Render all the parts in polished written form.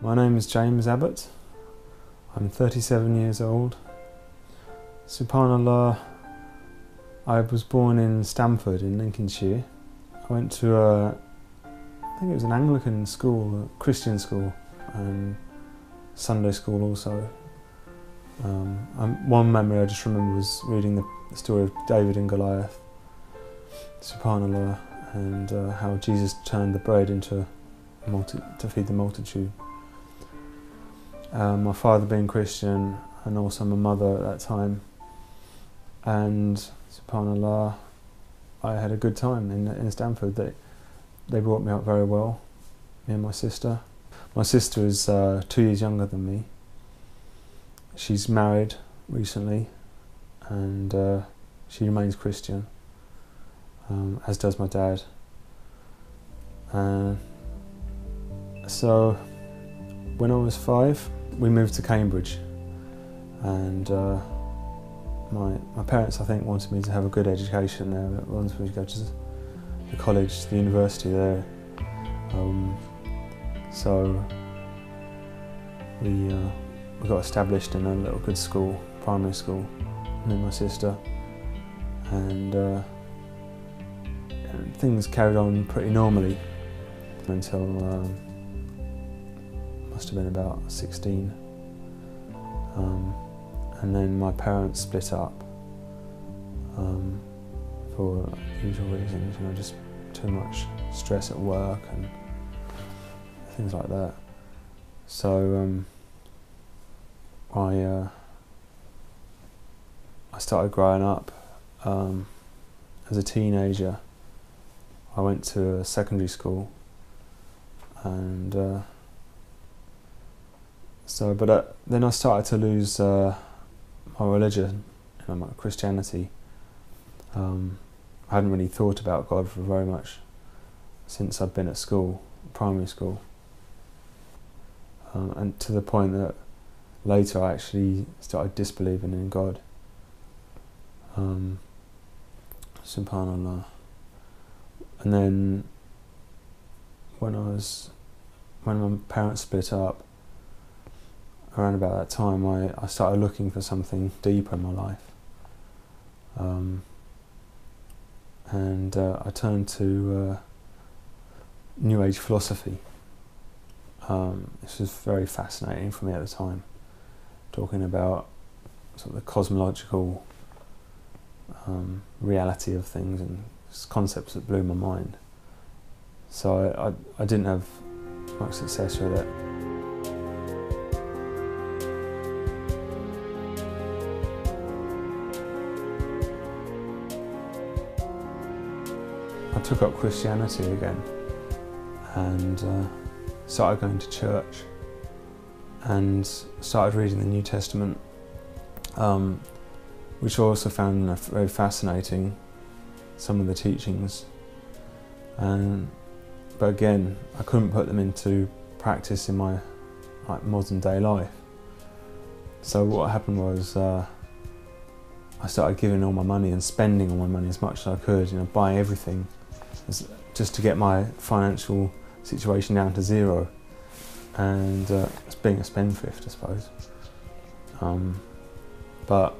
My name is James Abbot. I'm 37 years old. Subhanallah, I was born in Stamford in Lincolnshire. I went to I think it was an Anglican school, a Christian school, and Sunday school also. One memory I just remember was reading the story of David and Goliath, Subhanallah, and how Jesus turned the bread into to feed the multitude. My father being Christian, and also my mother at that time, and Subhanallah, I had a good time in Stamford. They brought me up very well, me and my sister. My sister is 2 years younger than me. She's married recently, and she remains Christian, as does my dad. So when I was 5, we moved to Cambridge, and my parents, I think, wanted me to have a good education there. They wanted me to go to the college, the university there. So we got established in a little good school, primary school, me and my sister, and things carried on pretty normally until must have been about 16, and then my parents split up for usual reasons, just too much stress at work and things like that. So I started growing up. As a teenager, I went to a secondary school, and then I started to lose my religion, my Christianity. I hadn't really thought about God for very much since I'd been at school, primary school, and to the point that later I actually started disbelieving in God. Subhanallah. And then when my parents split up, around about that time, I started looking for something deeper in my life, and I turned to New Age philosophy. This was very fascinating for me at the time, talking about sort of the cosmological reality of things and concepts that blew my mind. So I didn't have much success with it. I took up Christianity again and started going to church and started reading the New Testament, which I also found very fascinating, some of the teachings. But again, I couldn't put them into practice in my modern day life. So what happened was I started giving all my money and spending all my money as much as I could, buying everything, just to get my financial situation down to zero, and it's being a spendthrift, I suppose. But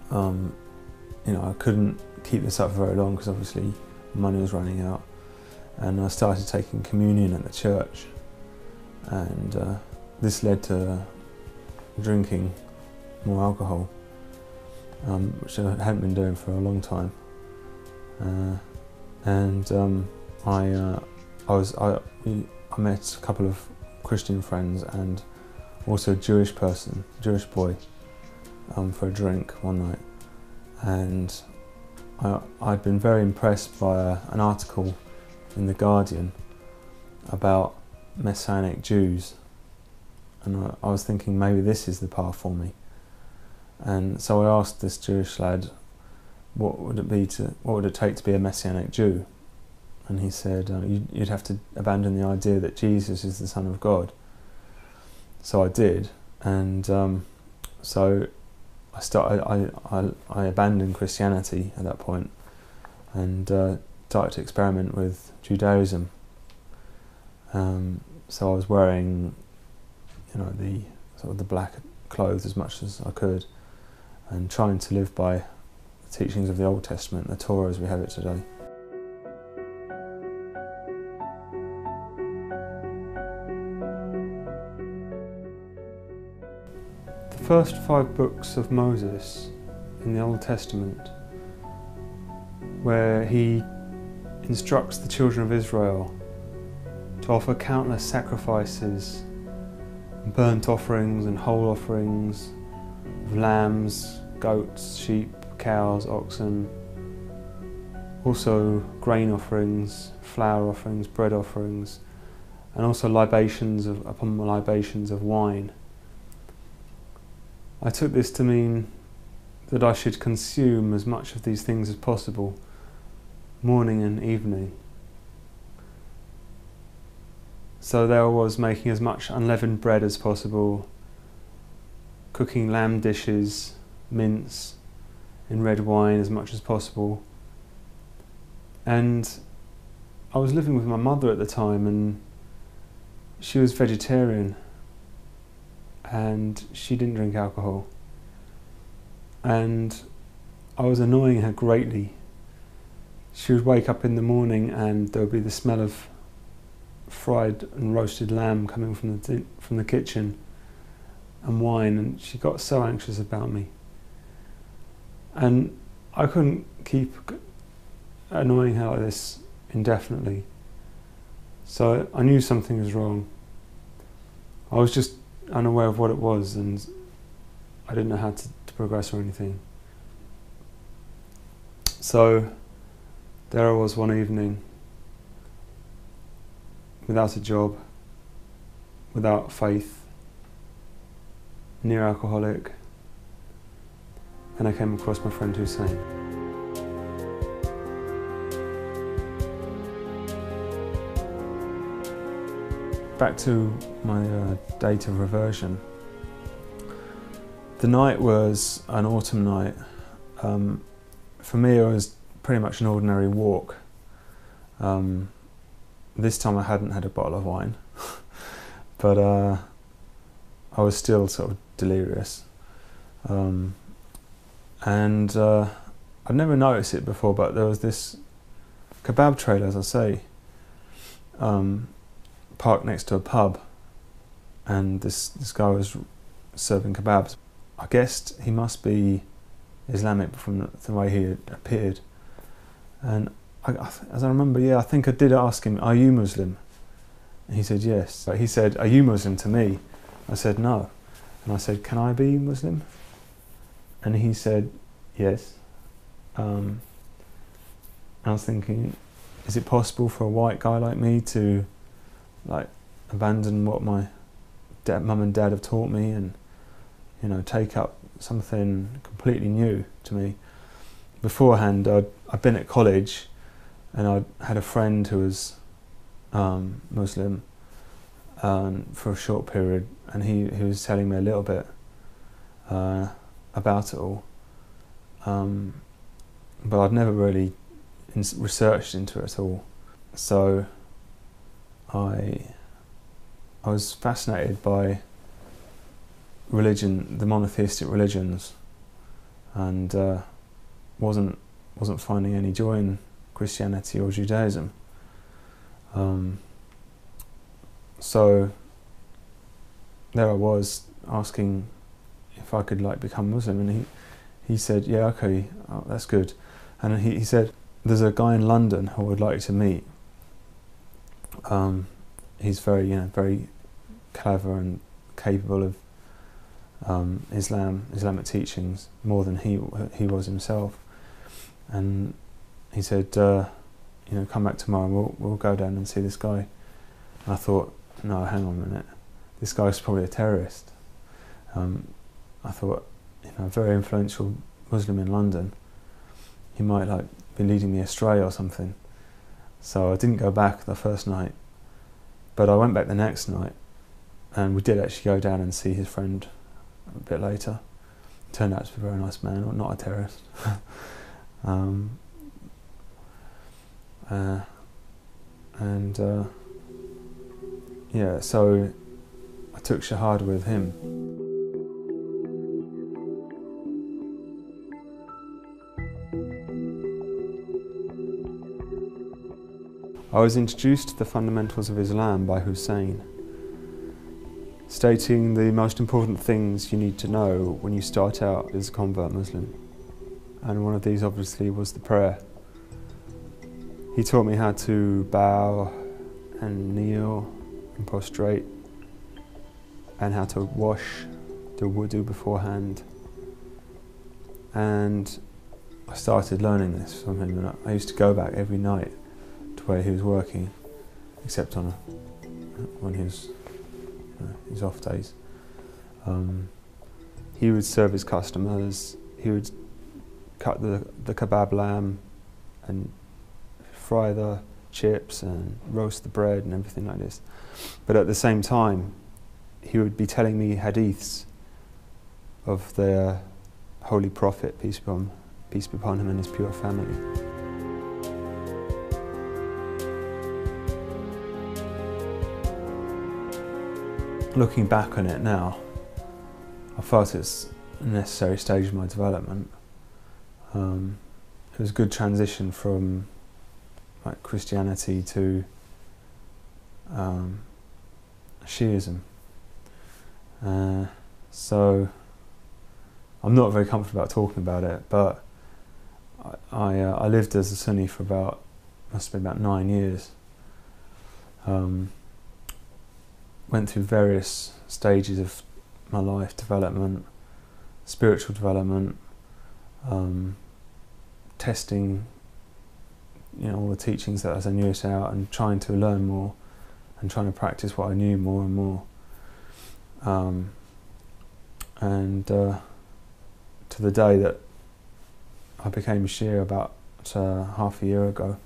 I couldn't keep this up for very long because obviously money was running out, and I started taking communion at the church, and this led to drinking more alcohol, which I hadn't been doing for a long time. I met a couple of Christian friends and also a Jewish boy, for a drink one night, and I'd been very impressed by an article in The Guardian about Messianic Jews, and I was thinking maybe this is the path for me. And so I asked this Jewish lad, what would it take to be a Messianic Jew? And he said, you'd have to abandon the idea that Jesus is the Son of God. So I did, and so I abandoned Christianity at that point and started to experiment with Judaism. So I was wearing, the sort of the black clothes as much as I could, and trying to live by the teachings of the Old Testament, the Torah as we have it today. The first 5 books of Moses in the Old Testament, where he instructs the children of Israel to offer countless sacrifices, burnt offerings and whole offerings of lambs, goats, sheep, cows, oxen, also grain offerings, flour offerings, bread offerings, and also libations upon libations of wine. I took this to mean that I should consume as much of these things as possible, morning and evening. So there I was, making as much unleavened bread as possible, cooking lamb dishes, mince, in red wine as much as possible. And I was living with my mother at the time, and she was vegetarian, and she didn't drink alcohol. And I was annoying her greatly. She would wake up in the morning and there would be the smell of fried and roasted lamb coming from the kitchen, and wine, and she got so anxious about me. And I couldn't keep annoying her like this indefinitely. So I knew something was wrong. I was just unaware of what it was, and I didn't know how to progress or anything. So there I was one evening, without a job, without faith, near alcoholic, and I came across my friend Hussein. Back to my date of reversion. The night was an autumn night. For me, it was pretty much an ordinary walk. This time I hadn't had a bottle of wine, but I was still sort of delirious. And I'd never noticed it before, but there was this kebab trailer, as I say, parked next to a pub, and this guy was serving kebabs. I guessed he must be Islamic from the way he had appeared. And as I remember, I think I did ask him, "Are you Muslim?" And he said yes. But he said, "Are you Muslim?" to me. I said no. And I said, "Can I be Muslim?" And he said yes. And I was thinking, is it possible for a white guy like me to abandon what my mum and dad have taught me, and take up something completely new to me? Beforehand, I'd been at college, and I had a friend who was Muslim for a short period, and he was telling me a little bit about it all, but I'd never really researched into it at all. So I was fascinated by religion, the monotheistic religions, and wasn't finding any joy in Christianity or Judaism. So there I was, asking if I could become Muslim, and he said, "Yeah, okay, that's good." And he said, "There's a guy in London who I would like to meet. He's very clever and capable of Islamic teachings, more than he was himself." And he said, "Come back tomorrow. We'll go down and see this guy." And I thought, no, hang on a minute. This guy's probably a terrorist. I thought, a very influential Muslim in London. He might be leading me astray or something. So I didn't go back the first night, but I went back the next night, and we did actually go down and see his friend a bit later. Turned out to be a very nice man, or not a terrorist. yeah, so I took Shahada with him. I was introduced to the fundamentals of Islam by Hussein, stating the most important things you need to know when you start out as a convert Muslim. And one of these obviously was the prayer. He taught me how to bow and kneel and prostrate, and how to wash, do wudu beforehand. And I started learning this from him, and I used to go back every night to where he was working, except on when he was his off days. He would serve his customers, he would cut the kebab lamb and fry the chips and roast the bread and everything like this. But at the same time, he would be telling me hadiths of the Holy Prophet, peace be upon him, and his pure family. Looking back on it now, I felt it's a necessary stage of my development. It was a good transition from like Christianity to Shiism. So I'm not very comfortable about talking about it, but I lived as a Sunni for must have been about 9 years. Went through various stages of my life development, spiritual development, testing, all the teachings that as I knew it out, and trying to learn more, and trying to practice what I knew more and more. To the day that I became a Shia about half a year ago.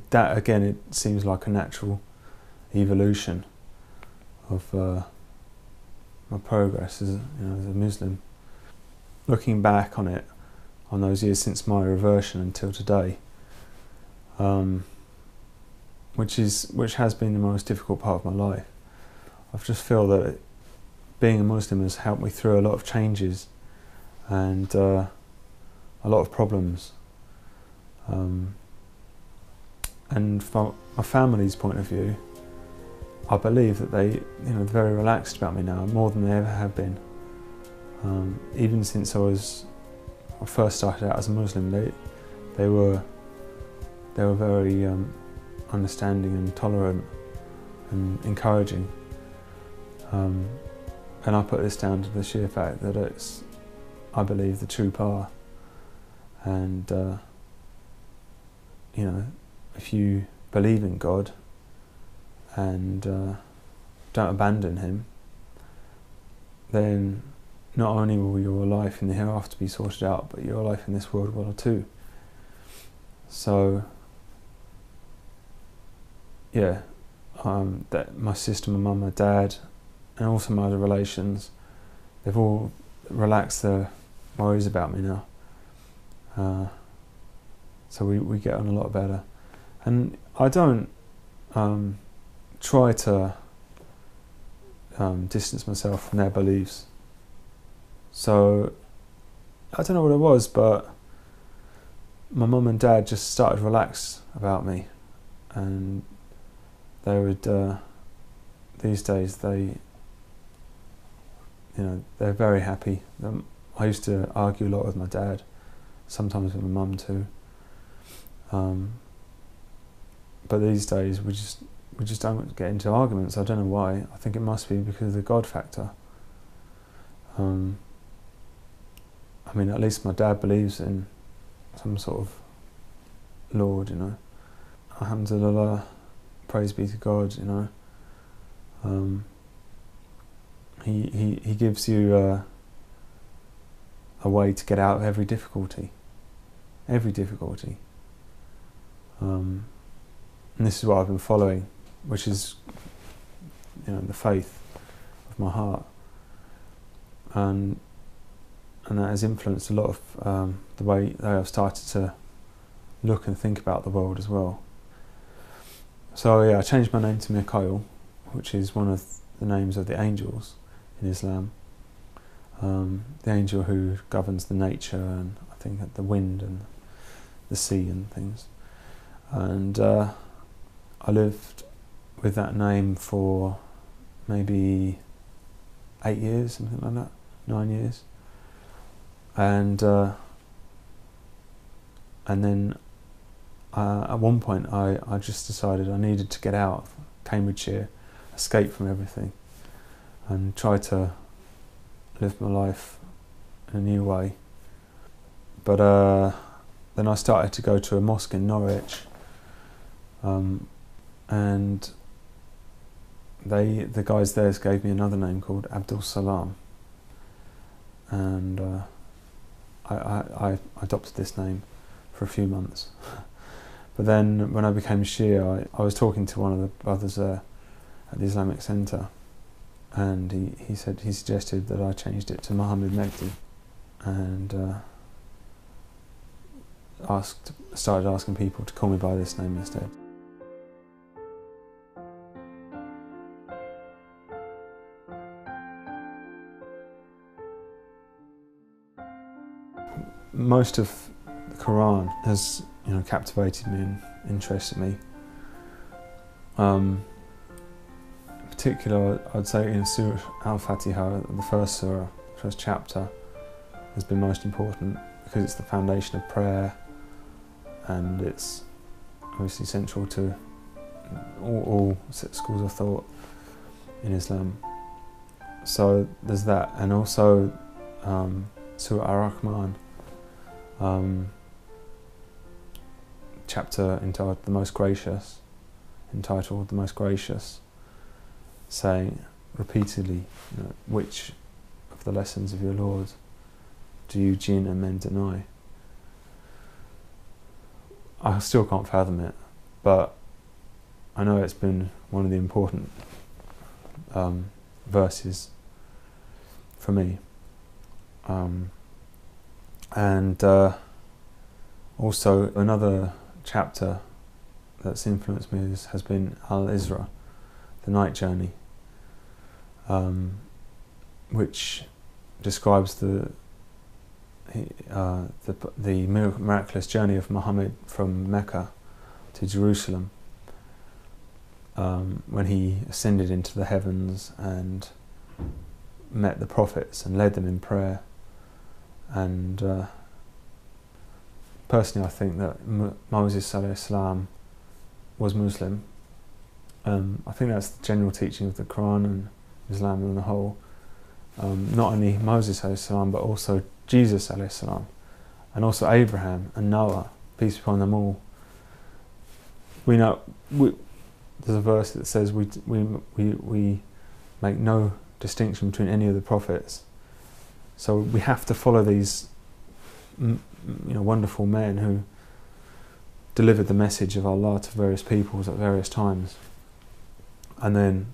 That again, it seems like a natural evolution of my progress as a Muslim. Looking back on it, on those years since my reversion until today, which has been the most difficult part of my life, I just feel that being a Muslim has helped me through a lot of changes and a lot of problems. And from my family's point of view, I believe that they're very relaxed about me now, more than they ever have been. Even since I first started out as a Muslim, they were very understanding and tolerant and encouraging. And I put this down to the sheer fact that it's, I believe, the true path. And if you believe in God and don't abandon him, then not only will your life in the hereafter be sorted out, but your life in this world will too. So, yeah, that my sister, my mum, my dad, and also my other relations, they've all relaxed their worries about me now. So we get on a lot better. And I don't try to distance myself from their beliefs. So I don't know what it was, but my mum and dad just started to relax about me, and they would these days they're very happy. I used to argue a lot with my dad, sometimes with my mum too. But these days we just don't get into arguments. I don't know why. I think it must be because of the God factor. I mean, at least my dad believes in some sort of Lord, Alhamdulillah, praise be to God, He gives you a way to get out of every difficulty. Every difficulty. And this is what I've been following, which is, the faith of my heart. And that has influenced a lot of the way that I've started to look and think about the world as well. So yeah, I changed my name to Mikhail, which is one of the names of the angels in Islam. The angel who governs the nature and I think the wind and the sea and things. And I lived with that name for maybe 8 years, something like that, 9 years. And then at one point I just decided I needed to get out of Cambridgeshire, escape from everything, and try to live my life in a new way. But then I started to go to a mosque in Norwich, and the guys there gave me another name called Abdul Salam, and I adopted this name for a few months. But then when I became Shia, I was talking to one of the brothers at the Islamic Centre, and he suggested that I changed it to Muhammad Mehdi, and started asking people to call me by this name instead. Most of the Quran has, captivated me and interested me. In particular, I'd say in Surah Al-Fatiha, the first surah, the first chapter, has been most important because it's the foundation of prayer, and it's obviously central to all schools of thought in Islam. So there's that, and also Surah Ar-Rahman, chapter entitled The Most Gracious, saying repeatedly, which of the lessons of your Lord do you jinn and men deny? I still can't fathom it, but I know it's been one of the important verses for me. And also another chapter that's influenced me has been Al-Isra, the night journey, which describes the miraculous journey of Muhammad from Mecca to Jerusalem, when he ascended into the heavens and met the prophets and led them in prayer. And personally, I think that Moses ﷺ was Muslim. I think that's the general teaching of the Quran and Islam on the whole. Not only Moses ﷺ, but also Jesus ﷺ, and also Abraham and Noah, peace be upon them all. We know there's a verse that says we make no distinction between any of the prophets. So we have to follow these wonderful men who delivered the message of Allah to various peoples at various times. And then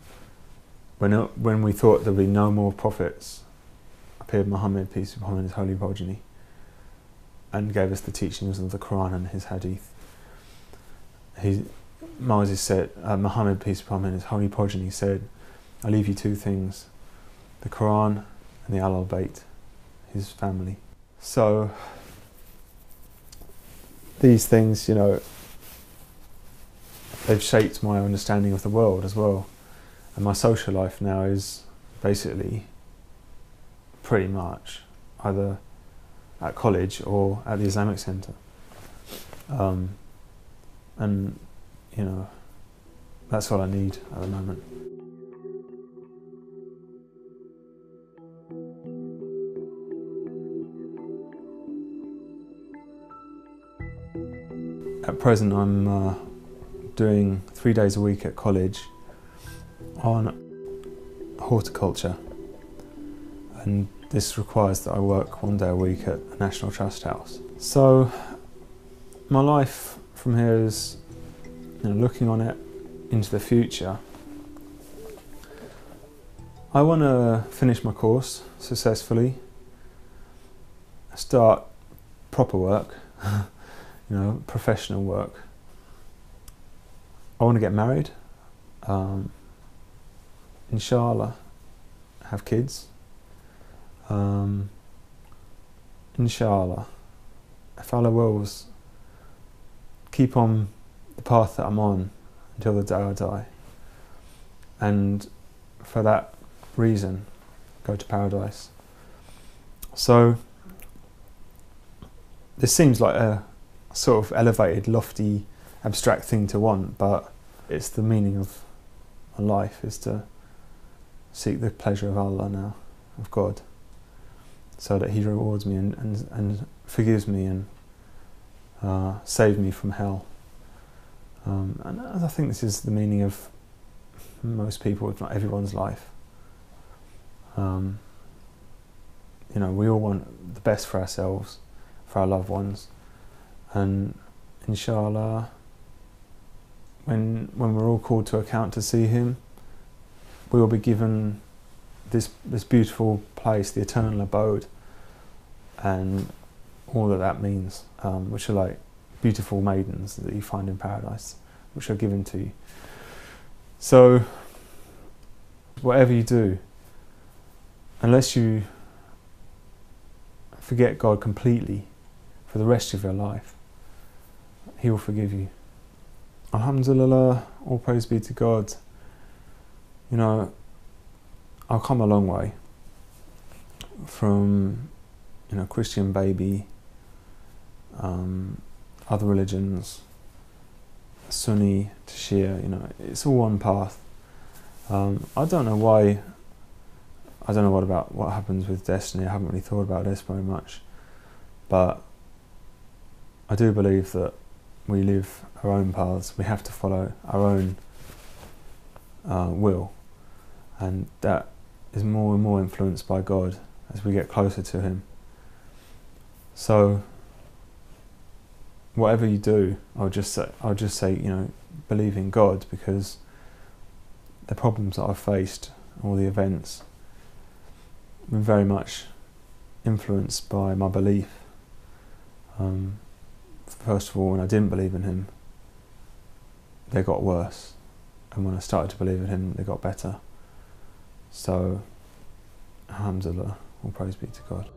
when we thought there'd be no more prophets, appeared Muhammad, peace be upon him, and his holy progeny, and gave us the teachings of the Quran and his hadith. Moses said, Muhammad, peace be upon him, and his holy progeny said, I leave you two things, the Quran and the Ahlul Bayt, his family. So these things, they've shaped my understanding of the world as well. And my social life now is basically pretty much either at college or at the Islamic Centre. And, that's what I need at the moment. At present, I'm doing 3 days a week at college on horticulture, and this requires that I work 1 day a week at a National Trust house. So my life from here is, looking on it into the future. I want to finish my course successfully, start proper work, professional work. I want to get married, inshallah, have kids, inshallah, if Allah wills, keep on the path that I'm on until the day I die, and for that reason go to paradise. So this seems like a sort of elevated, lofty, abstract thing to want, but it's the meaning of my life, is to seek the pleasure of Allah now, of God, so that He rewards me and forgives me and saves me from hell. And I think this is the meaning of most people, if not everyone's life. We all want the best for ourselves, for our loved ones, and inshallah, when we're all called to account to see Him, we will be given this beautiful place, the eternal abode, and all that means, which are like beautiful maidens that you find in paradise, which are given to you. So whatever you do, unless you forget God completely for the rest of your life, He will forgive you. Alhamdulillah, all praise be to God. I've come a long way from Christian baby, other religions, Sunni to Shia, it's all one path. I don't know why, I don't know what happens with destiny. I haven't really thought about this very much, but I do believe that we live our own paths. We have to follow our own will, and that is more and more influenced by God as we get closer to Him. So whatever you do, I'll just say, believe in God, because the problems that I've faced, all the events, have been very much influenced by my belief. First of all, when I didn't believe in Him, they got worse, and when I started to believe in Him, they got better. So, alhamdulillah, all praise be to God.